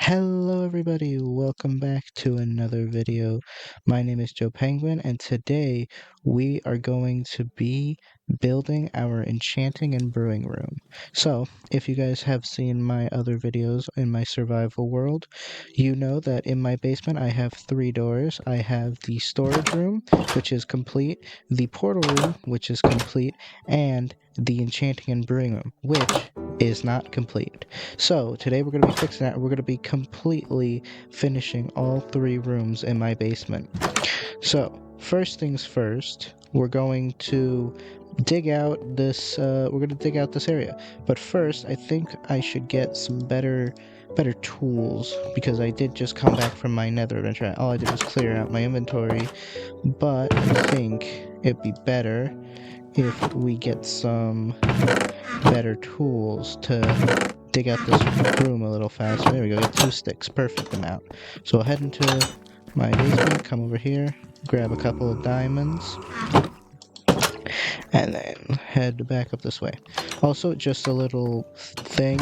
Hello everybody, welcome back to another video. My name is Joe Penguin and today we are going to be building our enchanting and brewing room. So, if you guys have seen my other videos in my survival world, you know that in my basement I have three doors. I have the storage room, which is complete, the portal room, which is complete, and the enchanting and brewing room, which is not complete. So today we're going to be fixing that. We're going to be completely finishing all three rooms in my basement. So first things first, we're going to dig out this. We're going to dig out this area. But first, I think I should get some better tools because I did just come back from my nether adventure. All I did was clear out my inventory, but I think it'd be better if we get some better tools to dig out this room a little faster. There we go, get 2 sticks, perfect amount. So we'll head into my basement, come over here, grab a couple of diamonds, and then head back up this way. Also, just a little thing,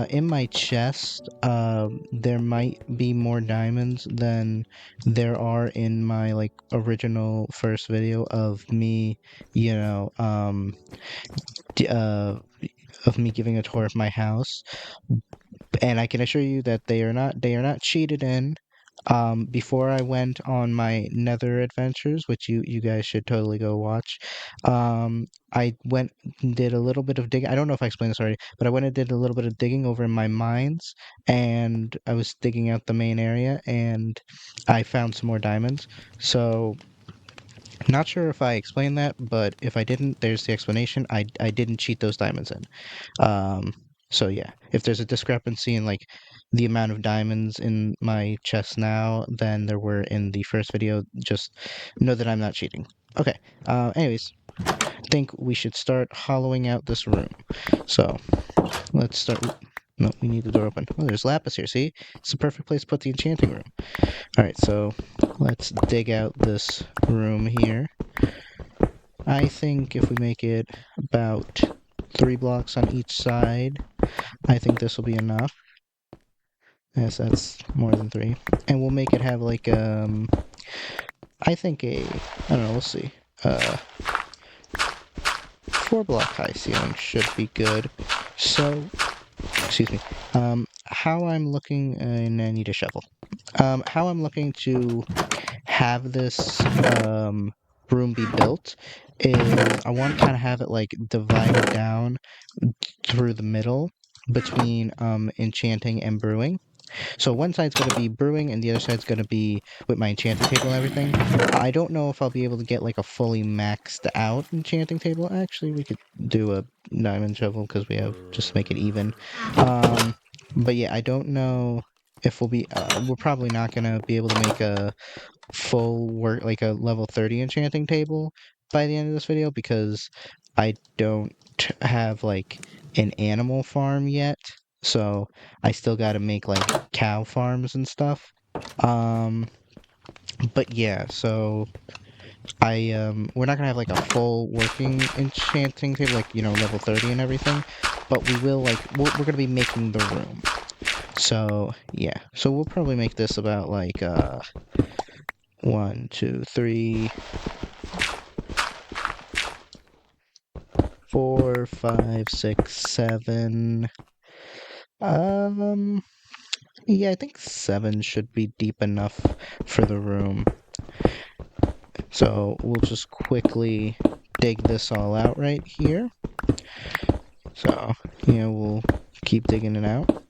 in my chest, there might be more diamonds than there are in my, like, original first video of me, you know, d- uh, of me giving a tour of my house, and I can assure you that they are not cheated in. Before I went on my Nether adventures, which you guys should totally go watch, I went and did a little bit of digging. I don't know if I explained this already, but I went and did a little bit of digging over in my mines, and I was digging out the main area, and I found some more diamonds. So not sure if I explained that, but if I didn't, there's the explanation. I didn't cheat those diamonds in. Um, so yeah, if there's a discrepancy in like the amount of diamonds in my chest now than there were in the first video, just know that I'm not cheating. Okay. Anyways, I think we should start hollowing out this room. So let's start. No, we need the door open. Oh, there's lapis here. See, it's the perfect place to put the enchanting room. All right, so let's dig out this room here. I think if we make it about 3 blocks on each side, I think this will be enough. Yes, that's more than 3. And we'll make it have like, I think I don't know, we'll see. 4 block high ceiling should be good. So, excuse me. How I'm looking, and I need a shovel. How I'm looking to have this, room be built is I want to kind of have it like divided down through the middle between enchanting and brewing. So one side's going to be brewing and the other side's going to be with my enchanting table and everything. I don't know if I'll be able to get like a fully maxed out enchanting table. Actually, we could do a diamond shovel because we have just to make it even. But yeah, I don't know if we'll be. We're probably not going to be able to make a full work like a level 30 enchanting table by the end of this video because I don't have like an animal farm yet. So I still got to make like cow farms and stuff. Um but yeah, so we're not gonna have like a full working enchanting table like level 30 and everything, but we will like we're gonna be making the room. So yeah, so we'll probably make this about like 1, 2, 3, 4, 5, 6, 7. Um, yeah, I think 7 should be deep enough for the room. So we'll just quickly dig this all out right here. So, we'll keep digging it out.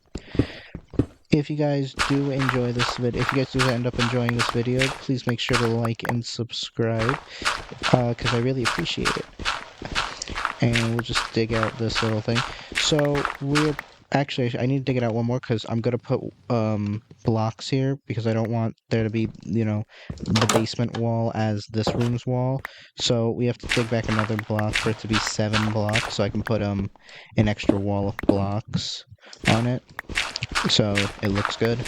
If you guys do enjoy this video, if you guys do end up enjoying this video, please make sure to like and subscribe, because I really appreciate it. And we'll just dig out this little thing. So we're actually, I need to dig it out one more because I'm gonna put blocks here because I don't want there to be the basement wall as this room's wall. So we have to dig back another block for it to be 7 blocks, so I can put an extra wall of blocks on it, so it looks good.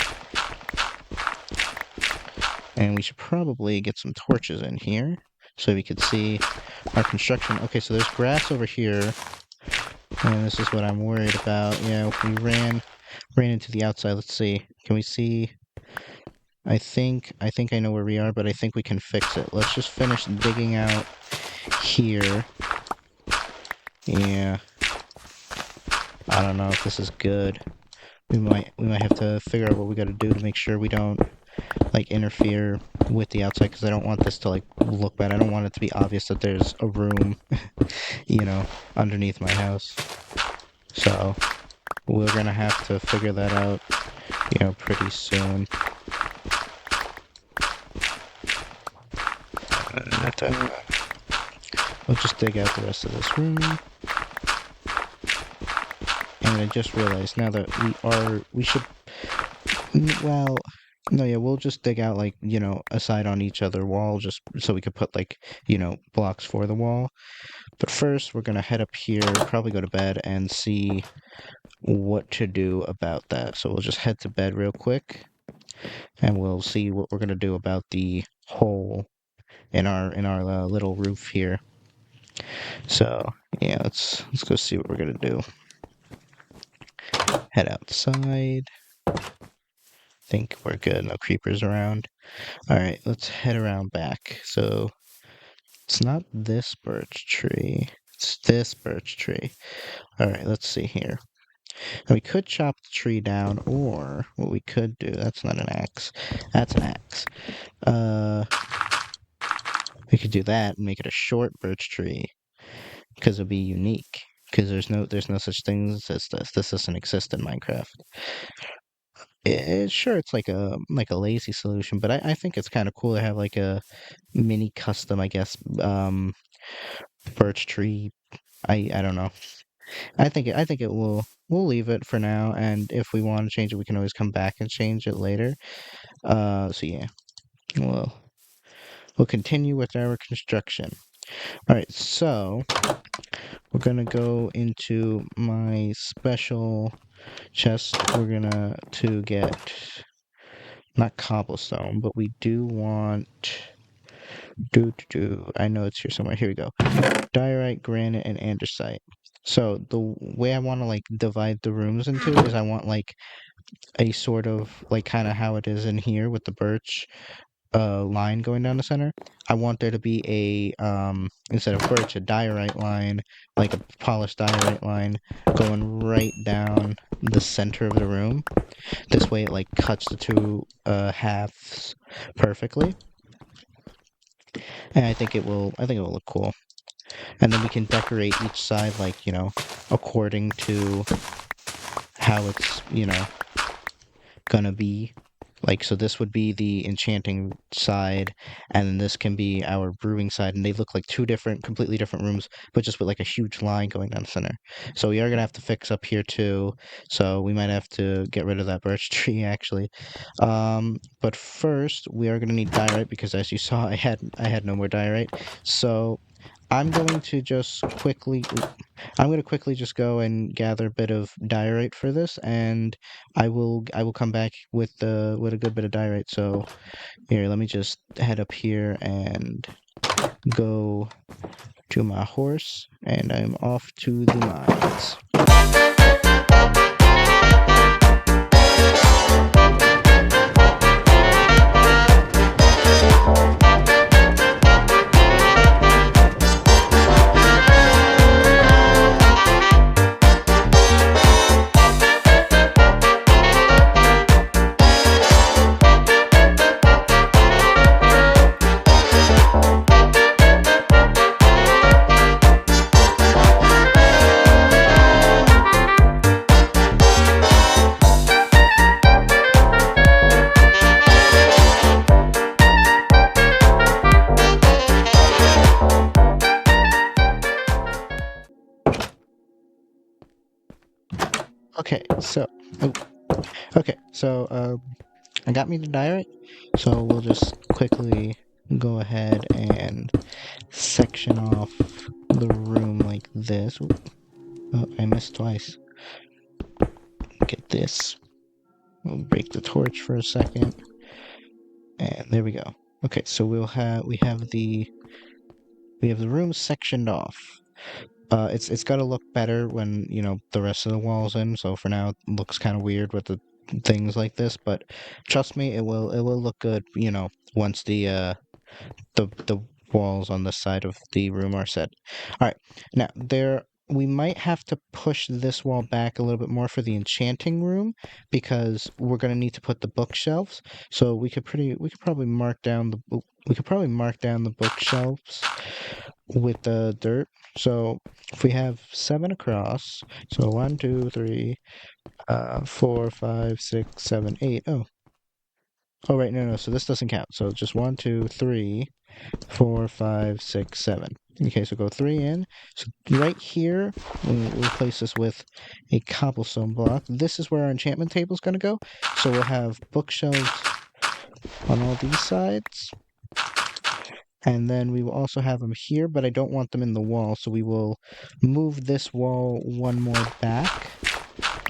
And we should probably get some torches in here so we could see our construction. Okay, so there's grass over here, and this is what I'm worried about. Yeah, we ran ran into the outside. Let's see. Can we see? I think I know where we are, but I think we can fix it. Let's just finish digging out here. Yeah. I don't know if this is good. We might have to figure out what we got to do to make sure we don't like interfere with the outside, because I don't want this to like look bad. I don't want it to be obvious that there's a room, underneath my house. So we're gonna have to figure that out, pretty soon. We'll just dig out the rest of this room. And I just realized now that we should, well, no, yeah, we'll just dig out like, a side on each other wall just so we could put like, blocks for the wall. But first, we're gonna head up here, probably go to bed and see what to do about that. So we'll just head to bed real quick and we'll see what we're gonna do about the hole in our little roof here. So, yeah, let's go see what we're gonna do. Head outside. Think we're good. No creepers around. All right, let's head around back. So it's not this birch tree. It's this birch tree. All right, let's see here. Now we could chop the tree down, or what we could do. That's not an axe. That's an axe. We could do that and make it a short birch tree, because it'll be unique. Because there's no such things as this. This doesn't exist in Minecraft. Sure, it's like a lazy solution, but I think it's kind of cool to have like a mini custom, I guess, birch tree. I don't know. I think it will. We'll leave it for now, and if we want to change it, we can always come back and change it later. So yeah, we'll continue with our construction. All right, so we're gonna go into my special chest. We're gonna to get not cobblestone, but we do want I know it's here somewhere. Here we go. Diorite, granite, and andesite. So the way I want to like divide the rooms into is I want like a sort of like kind of how it is in here with the birch line going down the center. I want there to be a instead of birch, a diorite line, like a polished diorite line going right down the center of the room. This way it like cuts the two halves perfectly. And I think it will look cool. And then we can decorate each side like, according to how it's, gonna be. Like, so this would be the enchanting side, and then this can be our brewing side, and they look like two completely different rooms, but just with like a huge line going down the center. So we are gonna have to fix up here too, so we might have to get rid of that birch tree actually. But first we are gonna need diorite, because as you saw, I had no more diorite. So I'm going to just quickly I'm going to quickly just go and gather a bit of diorite for this, and I will come back with a good bit of diorite. So here, let me just head up here and go to my horse, and I'm off to the mines. Okay, so oh, I got me the diorite, so we'll just quickly go ahead and section off the room like this. Oh, I missed twice. Get this. We'll break the torch for a second, and there we go. Okay, so we have the room sectioned off. It's got to look better when the rest of the walls in. So for now, it looks kind of weird with the things like this, but trust me, it will look good. Once the walls on the side of the room are set. All right, now there we might have to push this wall back a little bit more for the enchanting room because we're gonna need to put the bookshelves. So we could probably mark down the bookshelves with the dirt. So if we have 7 across, so 1, 2, 3, 4, 5, 6, 7, 8. Oh, right, no, no. So this doesn't count. So just 1, 2, 3, 4, 5, 6, 7. Okay, so go 3 in. So right here, we'll replace this with a cobblestone block. This is where our enchantment table is going to go. So we'll have bookshelves on all these sides. And then we will also have them here, but I don't want them in the wall. So we will move this wall one more back,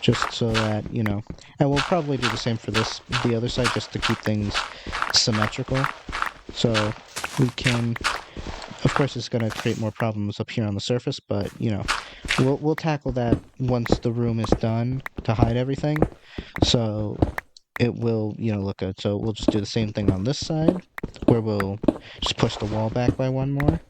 just so that, and we'll probably do the same for the other side, just to keep things symmetrical. So we can, of course, it's going to create more problems up here on the surface, but we'll tackle that once the room is done to hide everything. So it will, look good. So we'll just do the same thing on this side, where we'll just push the wall back by one more.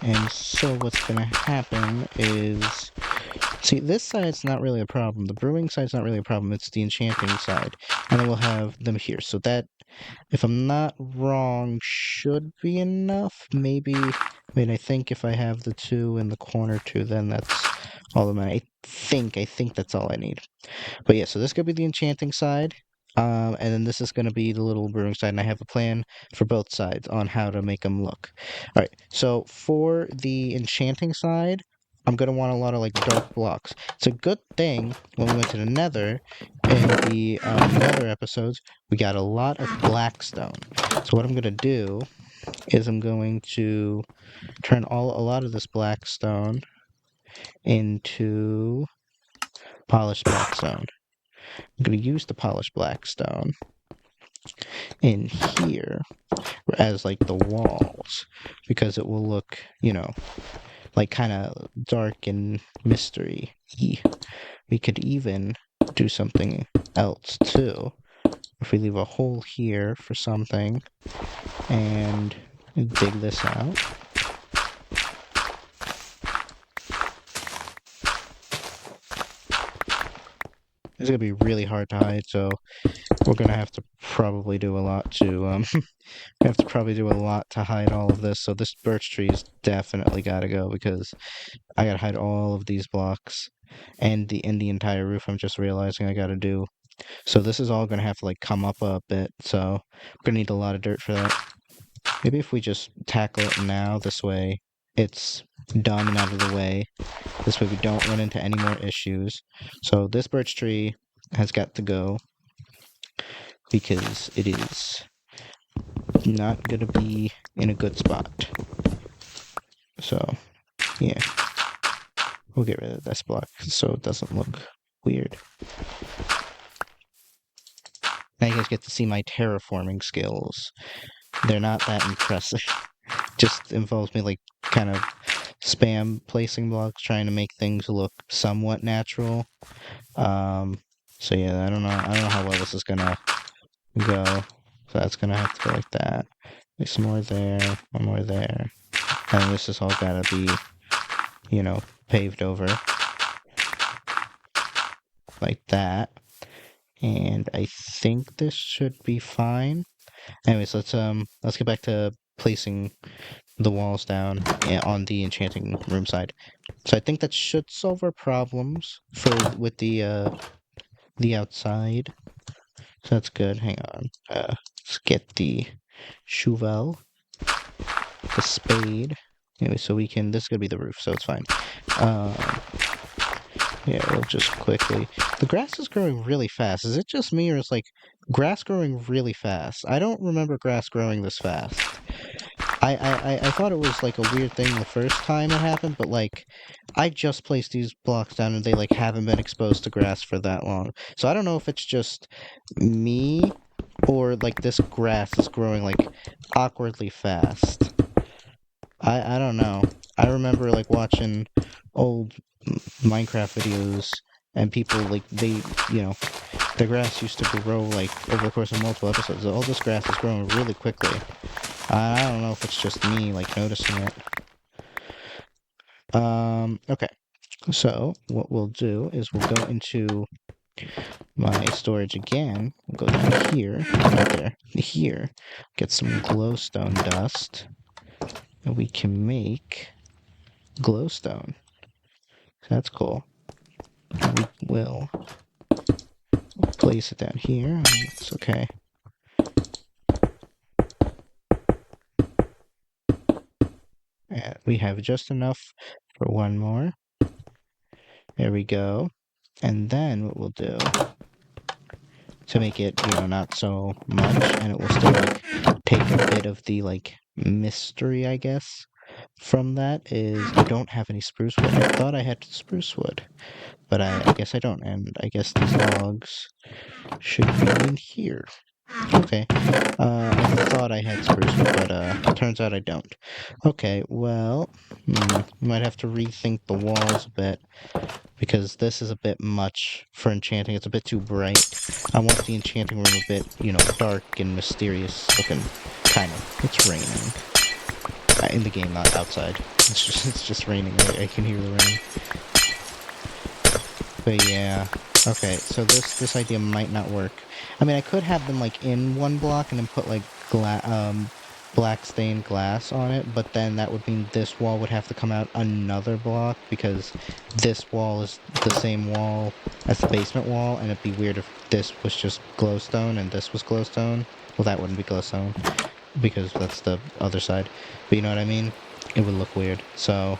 And so what's going to happen is, see, this side's not really a problem. The brewing side's not really a problem. It's the enchanting side. And then we'll have them here. So that, if I'm not wrong, should be enough. Maybe, I think if I have the 2 in the corner too, then that's all that matters. I think that's all I need. But yeah, so this is going to be the enchanting side. And then this is going to be the little brewing side, and I have a plan for both sides on how to make them look. All right, so for the enchanting side, I'm going to want a lot of like dark blocks. It's a good thing when we went to the nether, in the nether episodes, we got a lot of black stone. So what I'm going to do is I'm going to turn a lot of this black stone into polished black stone. I'm going to use the polished black stone in here as like the walls because it will look, like kind of dark and mystery. We could even do something else too. If we leave a hole here for something and dig this out. It's gonna be really hard to hide, so we're gonna have to probably do a lot to we have to probably do a lot to hide all of this. So this birch tree's definitely gotta go because I gotta hide all of these blocks and the entire roof. I'm just realizing I gotta do. So this is all gonna have to like come up a bit. So we're gonna need a lot of dirt for that. Maybe if we just tackle it now, this way it's done and out of the way. This way we don't run into any more issues. So this birch tree has got to go because it is not gonna be in a good spot. So yeah, we'll get rid of this block so it doesn't look weird. Now you guys get to see my terraforming skills. They're not that impressive. Just involves me like kind of spam placing blocks, trying to make things look somewhat natural. So yeah, I don't know how well this is gonna go. So that's gonna have to go like that. Like some more there, one more there. And this is all gotta be, paved over. Like that. And I think this should be fine. Anyways, let's get back to placing the walls down on the enchanting room side. So I think that should solve our problems with the outside. So that's good. Hang on. Let's get the shovel, the spade. Anyway, so we can. This is gonna be the roof, so it's fine. Um, yeah, we'll just quickly. The grass is growing really fast. Is it just me, or is like grass growing really fast? I don't remember grass growing this fast. I thought it was like a weird thing the first time it happened, but like I just placed these blocks down and they like haven't been exposed to grass for that long. So I don't know if it's just me Or like this grass is growing like awkwardly fast. I don't know. I remember like watching old Minecraft videos and people like the grass used to grow like over the course of multiple episodes. All this grass is growing really quickly. I don't know if it's just me like noticing it. Okay. So what we'll do is we'll go into my storage again. We'll go down here, not there, here. Get some glowstone dust, and we can make glowstone. That's cool. We will place it down here. It's okay. And we have just enough for one more. There we go. And then what we'll do to make it, not so much, and it will still like take a bit of the like mystery, I guess, from that is I don't have any spruce wood. I thought I had spruce wood, but I guess I don't, and I guess these logs should be in here. Okay, I thought I had spruce wood, but turns out I don't. Okay, well, might have to rethink the walls a bit, because this is a bit much for enchanting. It's a bit too bright. I want the enchanting room a bit, dark and mysterious looking. Kind of. It's raining. In the game, not outside. It's just raining. I can hear the rain. But yeah. Okay, so this idea might not work. I mean, I could have them like in one block and then put like black stained glass on it, but then that would mean this wall would have to come out another block because this wall is the same wall as the basement wall, and it'd be weird if this was just glowstone and this was glowstone. Well, that wouldn't be glowstone because that's the other side. But you know what I mean? It would look weird. So,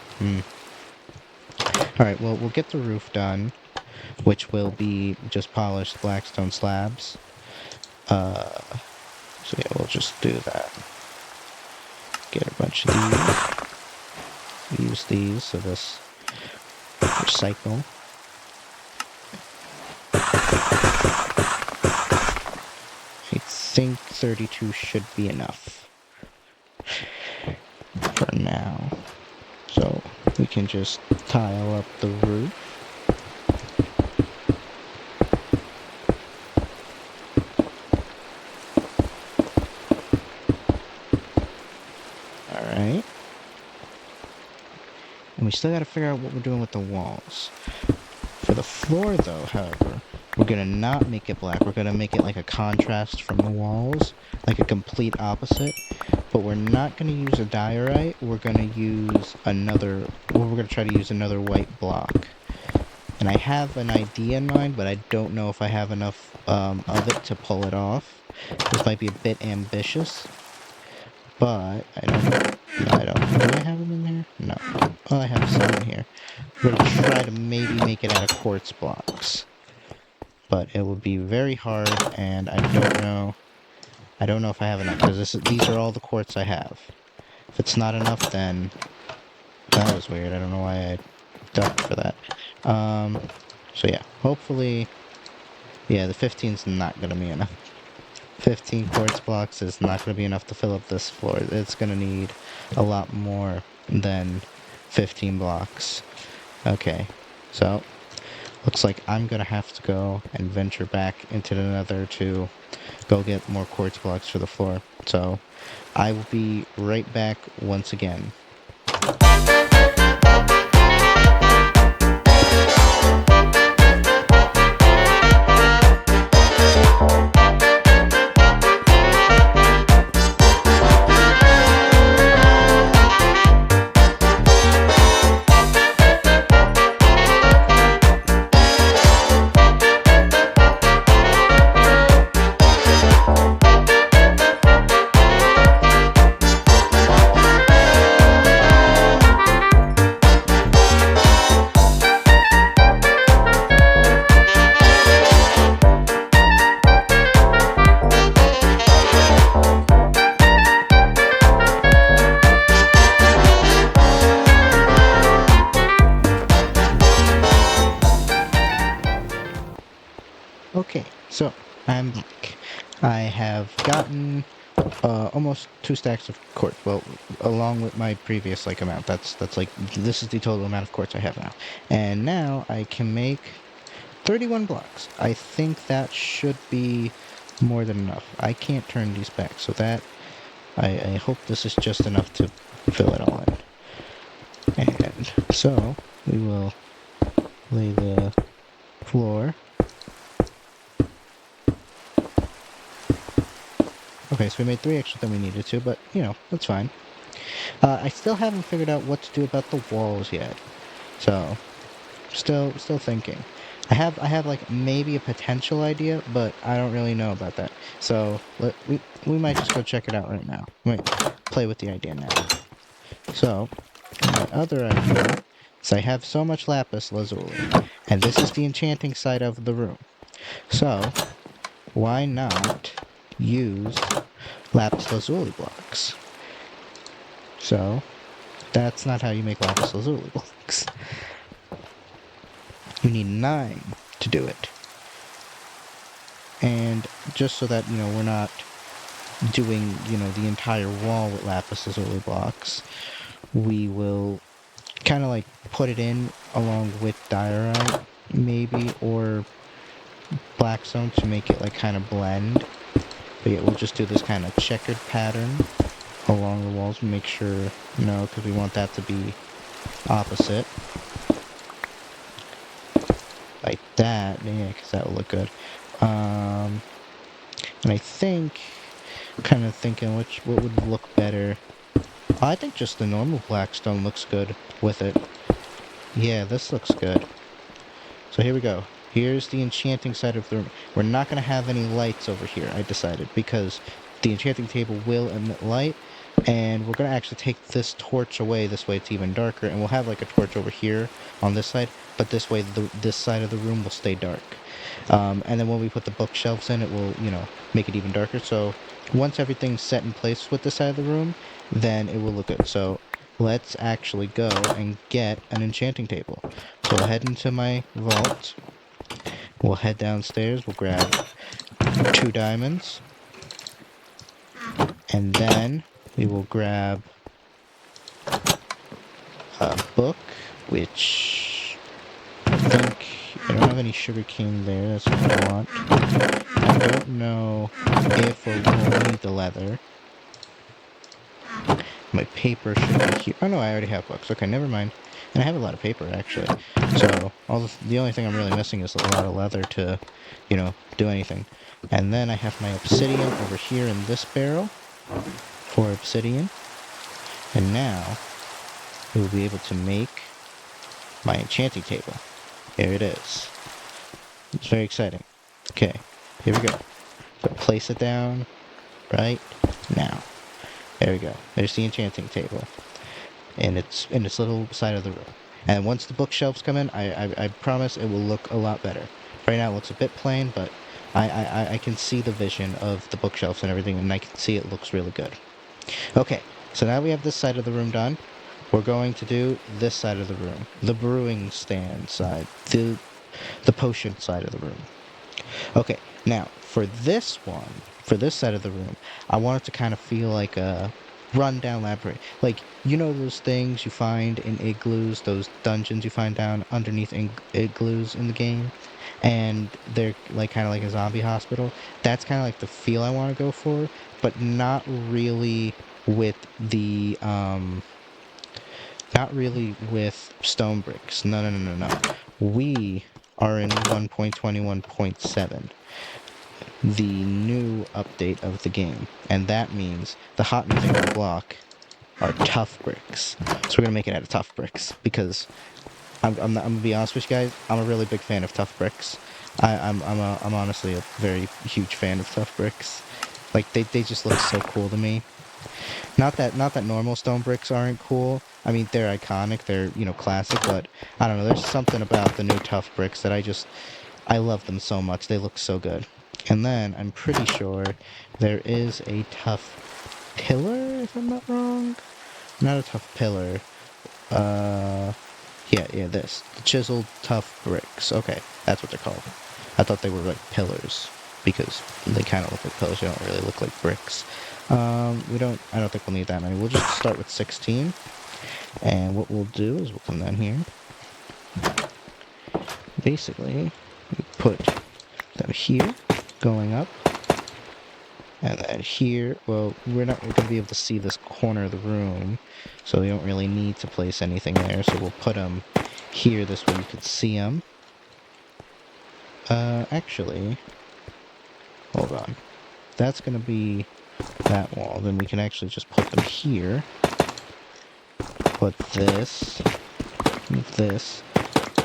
Alright, well, we'll get the roof done, which will be just polished blackstone slabs. So yeah, we'll just do that. Get a bunch of these. Use these, so this recycle. I think 32 should be enough for now. So we can just tile up the roof. Alright. And we still gotta figure out what we're doing with the walls. For the floor, though, however, we're gonna not make it black. We're gonna make it like a contrast from the walls, like a complete opposite. But we're not gonna use a diorite. We're gonna use another. Well, we're gonna try to use another white block. And I have an idea in mind, but I don't know if I have enough of it to pull it off. This might be a bit ambitious, but I don't. No, I don't. Do I have them in there? No. Oh, I have some in here. We're gonna try to maybe make it out of quartz blocks. But it would be very hard, and I don't know. I don't know if I have enough, because these are all the quartz I have. If it's not enough, then that was weird. I don't know why I ducked for that. So yeah, hopefully, yeah, the 15's not gonna be enough. 15 quartz blocks is not gonna be enough to fill up this floor. It's gonna need a lot more than 15 blocks. Okay, so looks like I'm gonna have to go and venture back into the nether to go get more quartz blocks for the floor. So I will be right back once again. Okay, so I'm back. I have gotten almost 2 stacks of quartz. Well, along with my previous like amount. That's like this is the total amount of quartz I have now. And now I can make 31 blocks. I think that should be more than enough. I can't turn these back, so that I hope this is just enough to fill it all in. And so we will lay the floor. Okay, so we made 3 extra than we needed to, but you know, that's fine. I still haven't figured out what to do about the walls yet. So still thinking. I have like maybe a potential idea, but I don't really know about that. So we might just go check it out right now. We might play with the idea now. So my other idea is I have so much lapis lazuli, and this is the enchanting side of the room. So why not use lapis lazuli blocks? So that's not how you make lapis lazuli blocks. You need 9 to do it. And just so that, you know, we're not doing, you know, the entire wall with lapis lazuli blocks, we will kind of like put it in along with diorite, maybe, or blackstone to make it like kind of blend. But yeah, we'll just do this kind of checkered pattern along the walls and make sure, you know, because we want that to be opposite. Like that, yeah, because that will look good. And I think, kind of thinking what would look better. I think just the normal blackstone looks good with it. Yeah, this looks good. So here we go. Here's the enchanting side of the room. We're not going to have any lights over here, I decided, because the enchanting table will emit light, and we're going to actually take this torch away. This way it's even darker, and we'll have like a torch over here on this side, but this way this side of the room will stay dark. And then when we put the bookshelves in, it will, you know, make it even darker. So once everything's set in place with this side of the room, then it will look good. So let's actually go and get an enchanting table. So we'll head into my vault. We'll head downstairs. We'll grab 2 diamonds. And then we will grab a book, which I think I don't have any sugarcane there. That's what I want. I don't know if or when we'll need the leather. My paper should be here. Oh no, I already have books. Okay, never mind. And I have a lot of paper, actually. So, the only thing I'm really missing is a lot of leather to, you know, do anything. And then I have my obsidian over here in this barrel for obsidian. And now, we will be able to make my enchanting table. Here it is. It's very exciting. Okay, here we go. So place it down right now. There we go. There's the enchanting table. And it's in its little side of the room. And once the bookshelves come in, I promise it will look a lot better. Right now it looks a bit plain, but I can see the vision of the bookshelves and everything, and I can see it looks really good. Okay, so now we have this side of the room done. We're going to do this side of the room. The brewing stand side. The potion side of the room. Okay, now, for this one, for this side of the room, I want it to kind of feel like a rundown laboratory. Like, you know those things you find in igloos, those dungeons you find down underneath igloos in the game? And they're like kind of like a zombie hospital. That's kind of like the feel I want to go for, but not really with the, not really with stone bricks. No. We are in 1.21.7, the new update of the game, and that means the hot new thing on the block are tough bricks. So we're gonna make it out of tough bricks because I'm gonna be honest with you guys. I'm a really big fan of tough bricks. I'm honestly a very huge fan of tough bricks. Like they just look so cool to me. Not that normal stone bricks aren't cool. I mean, they're iconic, they're, you know, classic, but I don't know, there's something about the new tough bricks that I love them so much. They look so good. And then I'm pretty sure there is a tough pillar, if I'm not wrong. Not a tough pillar. Yeah, this. The chiseled tough bricks. Okay, that's what they're called. I thought they were like pillars. because they kind of look like pillars. They don't really look like bricks. I don't think we'll need that many. We'll just start with 16. And what we'll do is we'll come down here. Basically, we put them here, going up. And then here, well, we're not going to be able to see this corner of the room, so we don't really need to place anything there. So we'll put them here, this way you could see them. Actually, hold on. That's going to be that wall. Then we can actually just put them here. Put this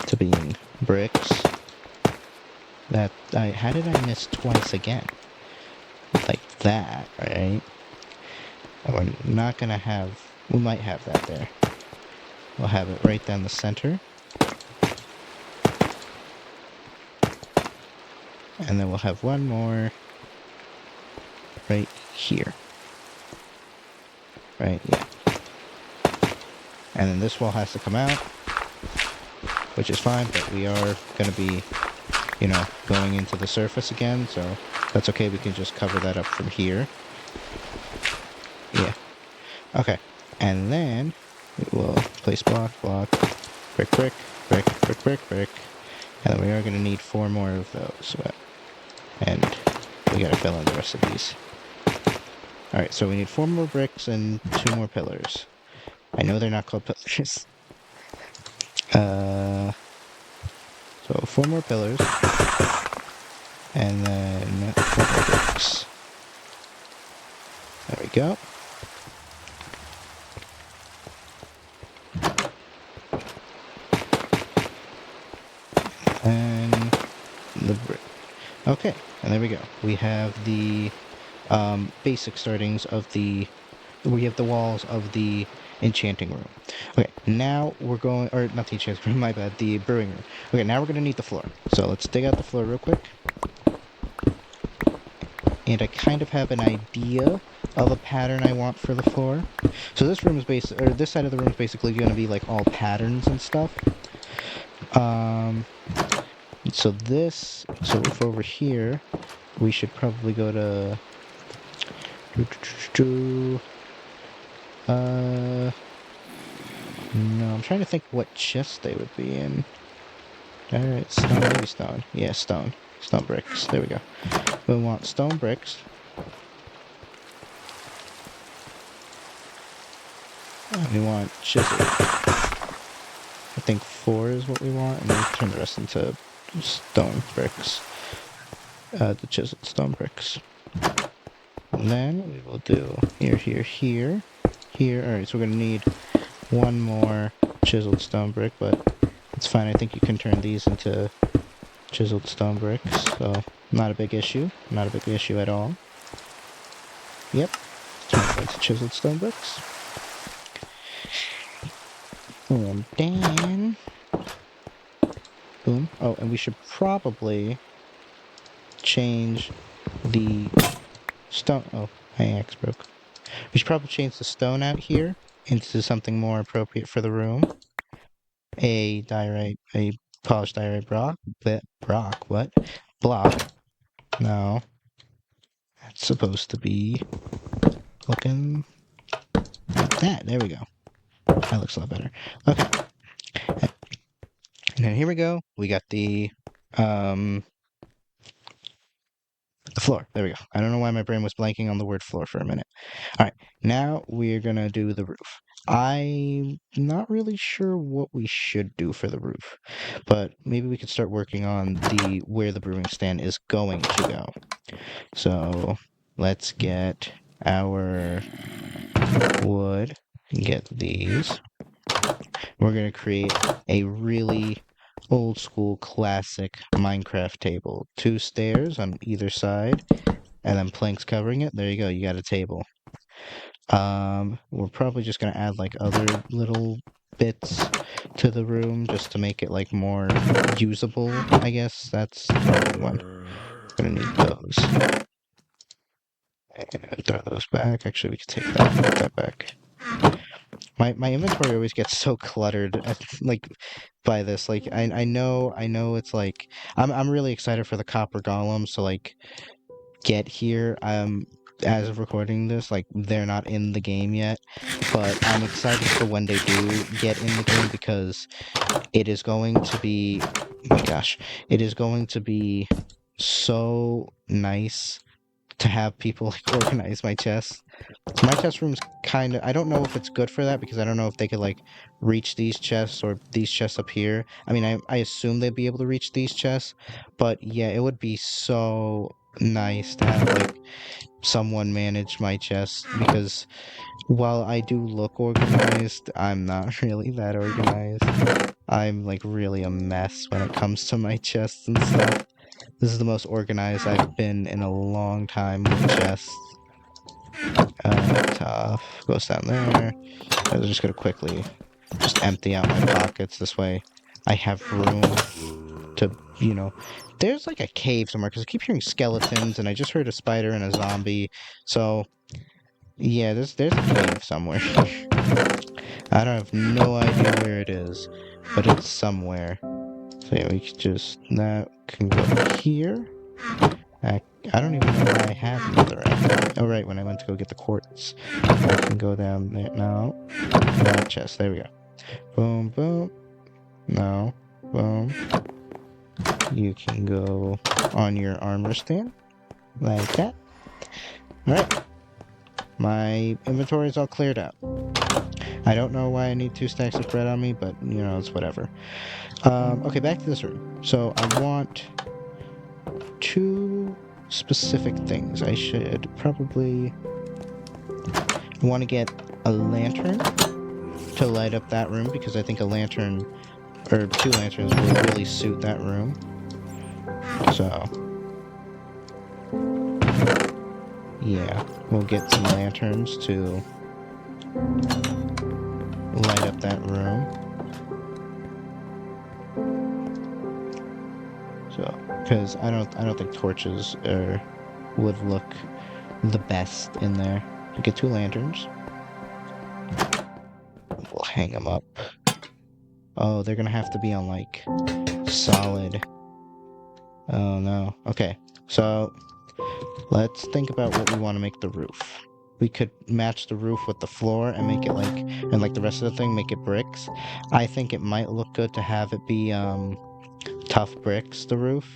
to being bricks. How did I miss twice again? Like that, right? And we're not gonna have, we might have that there. We'll have it right down the center. And then we'll have one more right here. Right, yeah. And then this wall has to come out, which is fine, but we are gonna be, going into the surface again, so that's okay. We can just cover that up from here. Yeah. Okay. And then we will place block, brick, brick, brick, brick, brick, brick. And then we are going to need 4 more of those. And we got to fill in the rest of these. Alright, so we need 4 more bricks and 2 more pillars. I know they're not called pillars. So 4 more pillars. And then 4 more bricks. There we go. And the brick. Okay, and there we go. We have the basic startings of we have the walls of the enchanting room. Okay, now we're going, or not the enchanting room, my bad, the brewing room. Okay, now we're going to need the floor. So let's dig out the floor real quick. And I kind of have an idea of a pattern I want for the floor. So this room is this side of the room is basically going to be like all patterns and stuff. So if over here, we should probably go to no, I'm trying to think what chest they would be in. Alright, stone, maybe stone. Yeah, stone. Stone bricks. There we go. We want stone bricks. And we want chisel. I think 4 is what we want, and then turn the rest into stone bricks. The chiseled stone bricks. And then we will do here, here, here, here. Alright, so we're gonna need 1 more chiseled stone brick, but it's fine. I think you can turn these into chiseled stone bricks, so not a big issue. Not a big issue at all. Yep. Turn it into chiseled stone bricks. And then boom. Oh, and we should probably change the stone. Oh, my axe broke. We should probably change the stone out here into something more appropriate for the room. A polished diorite block. No. That's supposed to be looking like that. There we go. That looks a lot better. Okay. And then here we go. We got the floor. There we go. I don't know why my brain was blanking on the word floor for a minute. All right. Now we're going to do the roof. I'm not really sure what we should do for the roof, but maybe we could start working on where the brewing stand is going to go. So let's get our wood, get these. We're going to create a really old school classic Minecraft table. 2 stairs on either side, and then planks covering it. There you go, you got a table. We're probably just gonna add like other little bits to the room just to make it like more usable, I guess. That's probably one. Gonna need those. And throw those back. Actually, we could take that back. My inventory always gets so cluttered like by this. Like I know it's like I'm really excited for the copper golems to like get here. As of recording this, like they're not in the game yet, but I'm excited for when they do get in the game because it is going to be, oh my gosh, it is going to be so nice to have people like organize my chests. So my chest room's kind of, I don't know if it's good for that because I don't know if they could like reach these chests or these chests up here. I mean, I assume they'd be able to reach these chests, but yeah, it would be so nice to have like someone manage my chest because while I do look organized, I'm not really that organized. I'm like really a mess when it comes to my chests and stuff. This is the most organized I've been in a long time with chests. Tough. Goes down there. I'm just gonna quickly just empty out my pockets. This way I have room to, you know... There's like a cave somewhere, because I keep hearing skeletons, and I just heard a spider and a zombie. So, yeah, there's a cave somewhere. I don't have no idea where it is, but it's somewhere. So yeah, we could just... That can go here. I don't even know why I have netherrack. Oh, right, when I went to go get the quartz. I can go down there. No. That chest. There we go. Boom, boom. No. Boom. You can go on your armor stand. Like that. Alright. My inventory is all cleared out. I don't know why I need 2 stacks of bread on me, but, you know, it's whatever. Okay, back to this room. So, I want 2 specific things. I should probably want to get a lantern to light up that room, because I think a lantern, or 2 lanterns, will really suit that room. So, yeah, we'll get some lanterns to light up that room. So, because I don't think torches would look the best in there. We get 2 lanterns. We'll hang them up. Oh, they're gonna have to be on like solid. Oh no. Okay, so let's think about what we want to make the roof. We could match the roof with the floor and make it like, and like the rest of the thing, make it bricks. I think it might look good to have it be tough bricks, the roof.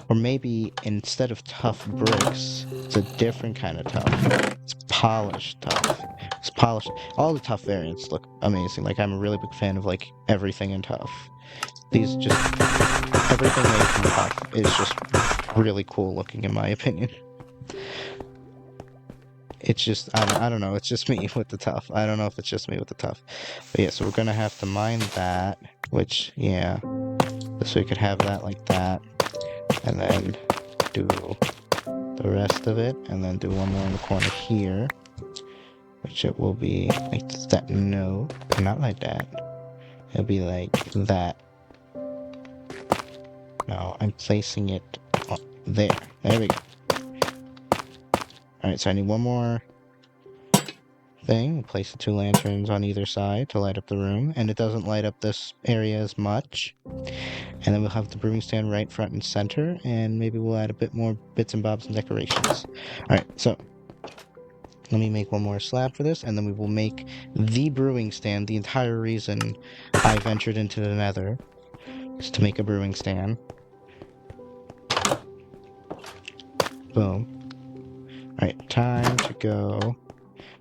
Or maybe instead of tough bricks, it's a different kind of tough. It's polished tough. It's polished. All the tough variants look amazing. Like, I'm a really big fan of like everything in tough. These just, everything made from tough is just really cool looking in my opinion. It's just, I don't know, it's just me with the tough. I don't know if it's just me with the tough. But yeah, so we're gonna have to mine that, which, yeah. So we could have that like that. And then do the rest of it, and then do one more in the corner here, which it will be like that. No, not like that. It'll be like that. No, I'm placing it there. There we go. Alright, so I need one more thing. We'll place the 2 lanterns on either side to light up the room, and it doesn't light up this area as much. And then we'll have the brewing stand right front and center, and maybe we'll add a bit more bits and bobs and decorations. Alright, so let me make one more slab for this, and then we will make the brewing stand. The entire reason I ventured into the nether is to make a brewing stand. Boom. Alright, time to go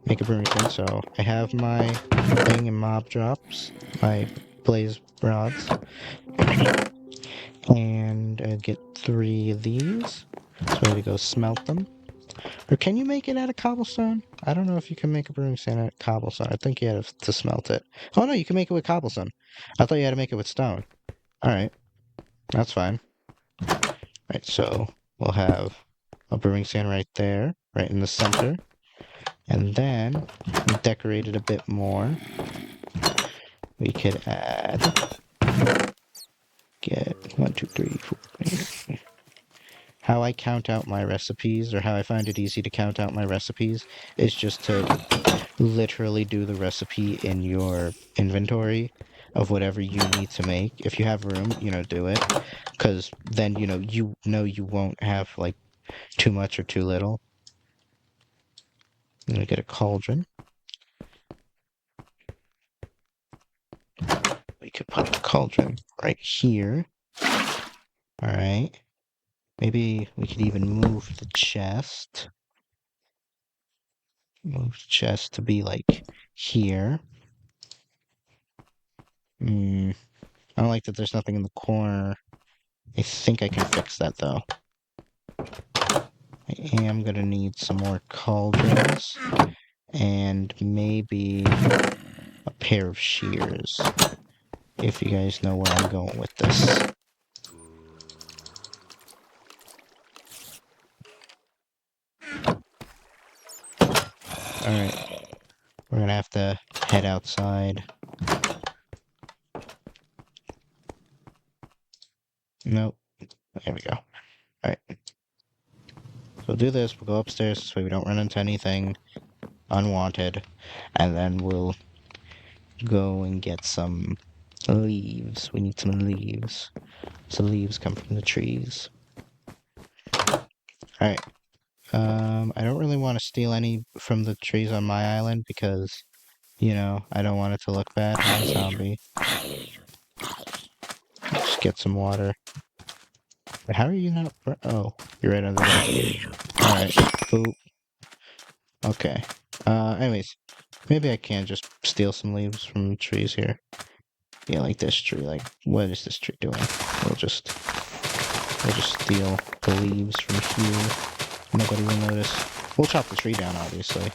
make a brewing stand. So I have my thing in mob drops, my blaze rods. And I get 3 of these. So I need to go smelt them. Or can you make it out of cobblestone? I don't know if you can make a brewing stand out of cobblestone. I think you had to smelt it. Oh no, you can make it with cobblestone. I thought you had to make it with stone. Alright. That's fine. Alright, so we'll have a brewing stand right there, right in the center. And then, decorate it a bit more. We could add... Get 1, 2, 3, 4... how I count out my recipes, or how I find it easy to count out my recipes, is just to literally do the recipe in your inventory of whatever you need to make. If you have room, do it. Because then, you know you won't have like too much or too little. I'm gonna get a cauldron. We could put a cauldron right here. All right. Maybe we could even move the chest. Move the chest to be like here. I don't like that there's nothing in the corner. I think I can fix that though. I am gonna need some more cauldrons and maybe a pair of shears, if you guys know where I'm going with this. Alright, we're gonna have to head outside. Nope, there we go. Alright, so we'll do this, we'll go upstairs so we don't run into anything unwanted, and then we'll go and get some leaves. We need some leaves. So leaves come from the trees. Alright. I don't really want to steal any from the trees on my island because, I don't want it to look bad. Hi, zombie. Just get some water. But how are you not... Oh, you're right under there. Alright. Boop. Okay. Anyways. Maybe I can just steal some leaves from the trees here. Yeah, like this tree. Like, what is this tree doing? We'll just steal the leaves from here. Nobody will notice. We'll chop the tree down, obviously.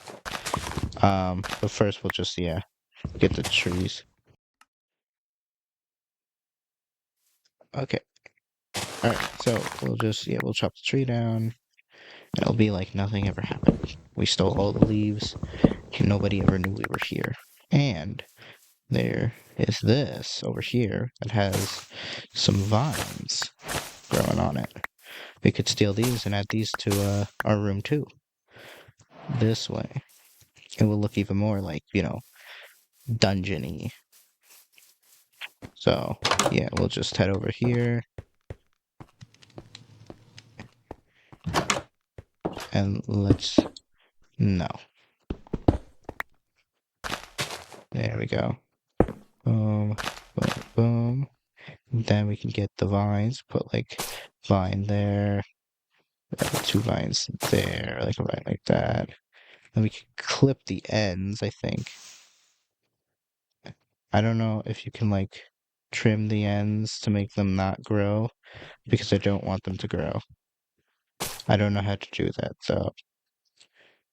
But first we'll just, get the trees. Okay. Alright, so we'll chop the tree down. It'll be like nothing ever happened. We stole all the leaves, and nobody ever knew we were here. And there is this over here that has some vines growing on it. We could steal these and add these to our room too. This way. It will look even more like, dungeony. So, yeah, we'll just head over here. And no. There we go. Boom, boom, boom. Then we can get the vines. Put like vine there. 2 vines there. Like a vine like that. Then we can clip the ends, I think. I don't know if you can like trim the ends to make them not grow. Because I don't want them to grow. I don't know how to do that, so.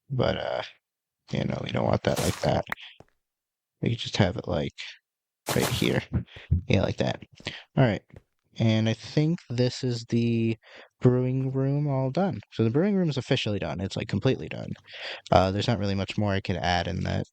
But, we don't want that like that. We can just have it like right here. Yeah, like that. Alright. And I think this is the brewing room all done. So the brewing room is officially done. It's like completely done. There's not really much more I can add in that.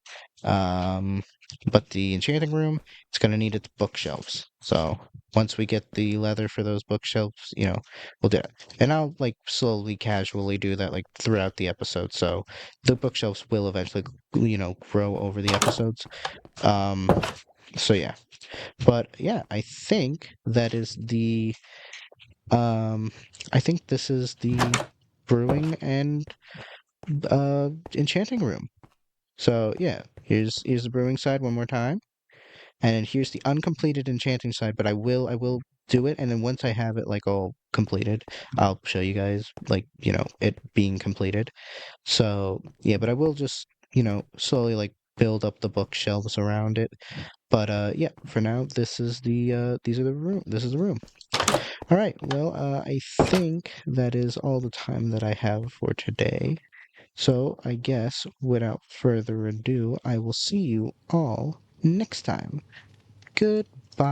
But the enchanting room, it's gonna need its bookshelves. So once we get the leather for those bookshelves, we'll do it. And I'll like slowly, casually do that like throughout the episode. So the bookshelves will eventually, grow over the episodes. So yeah. But yeah, I think that is I think this is the brewing and enchanting room. So yeah, here's the brewing side one more time. And then here's the uncompleted enchanting side, but I will do it, and then once I have it like all completed, I'll show you guys like, it being completed. So yeah, but I will just, slowly like build up the bookshelves around it. But yeah, for now this is the room. All right, well, I think that is all the time that I have for today. So I guess without further ado, I will see you all next time. Goodbye.